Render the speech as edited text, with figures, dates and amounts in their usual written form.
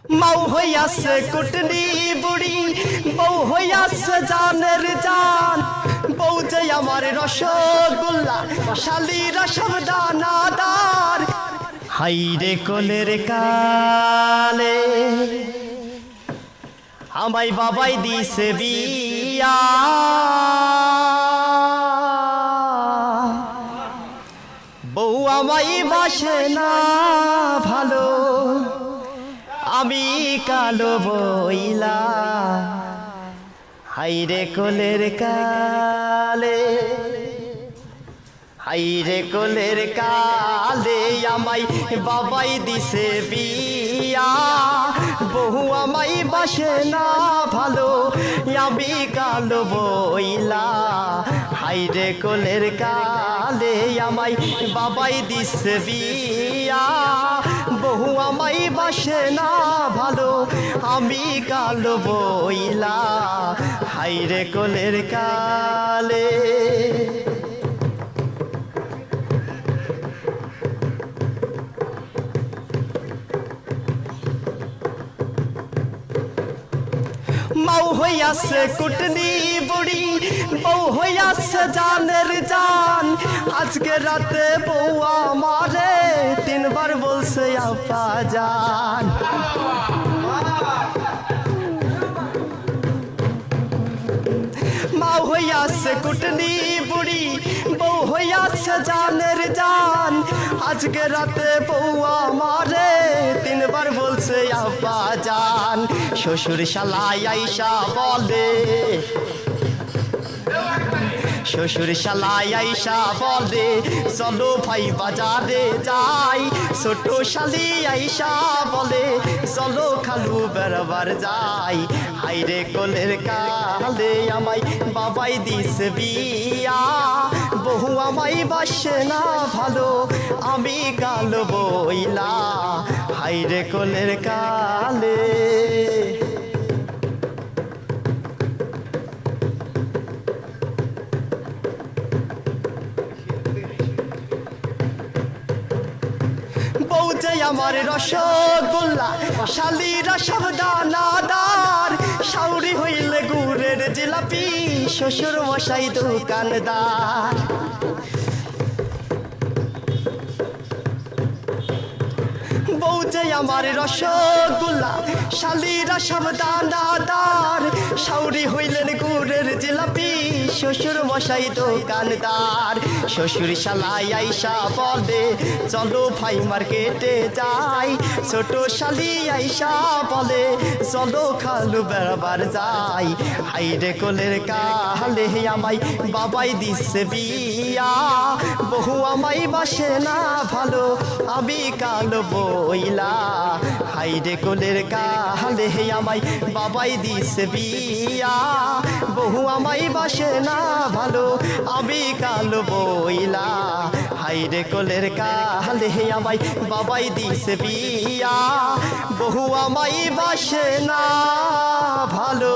মাও হইয়াছে কুটনি বুড়ি, বউ হইয়াছে জানের জান। বউ যে আমার রসগোল্লা, শালিরা সব দানাদার। হাইরে কোলের কালে আমায় বাবাই দিছে বিয়া। বউ আমায় বাসে না ভালো, আমি কালো বইলা। হাইরে কোলের কালে, হাইরে কোলের কালে আমায় বাবাই দিছে বিয়া। বহু আমায় বাসে না ভালো, আমি কালো বইলা। হাইরে কোলের কালে আমায় বাবাই দিছে বিয়া। বহু আমায় বাসে না ভালো, আমি কালো বইলা। হাইরে কোলের কালে। মাও হইয়াছে কুটনি বুড়ি, বউ হইয়াছে জানের জান। আজকে রাতে বউ আমারে তিনবার বলছে আপা জান। মা হইয়াছে কুটনি বুড়ি, বউ হইয়াছে জানের জান। আজকে রাতে বউ আমারে তিনবার বলছে আপা জান। শ্বশুর শালাই আইসা বলে, শ্বশুর শালাই আইসা বলে চলো ভাই বাজারে যাই। ছোট শালি আইসা বলে চলো খালু বেড়াবার যাই। হাইরে কোলের কালে আমায় বাবাই দিছে বিয়া। বহু আমায় বাসে না ভালো, আমি কালো বইলা। হাইরে কোলের কালে। বউ যে আমার রসগোল্লা, শালিরা সব দানাদার। শাউরি হইলে গুড়ের জিলাপি, শ্বশুর মশাই দোকানদার। বউ যে আমার রসগোল্লা, শালিরা সব দানাদার। শাউরি হইলেন গুড়ের জিলাপি, শ্বশুর মশাই দোকানদার। শ্বশুর শালাই আইসা বলে চলো ভাই মার্কেটে যাই। ছোট শালি আইসা বলে চলো খালু বেড়াবার যাই। হাইরে কোলের কালে আমায় বাবাই দিছে বিয়া। বহু আমায় বাসে না ভালো, আমি কালো বইলা। হাইরে কোলের কালে আমায় বাবাই দিছে বিয়া। বহু আমায় বাসে না ভালো, আমি কালো বইলা। হাইরে কোলের কালে আমায় বাবাই দিছে বিয়া। বহু আমায় বাসে না ভালো,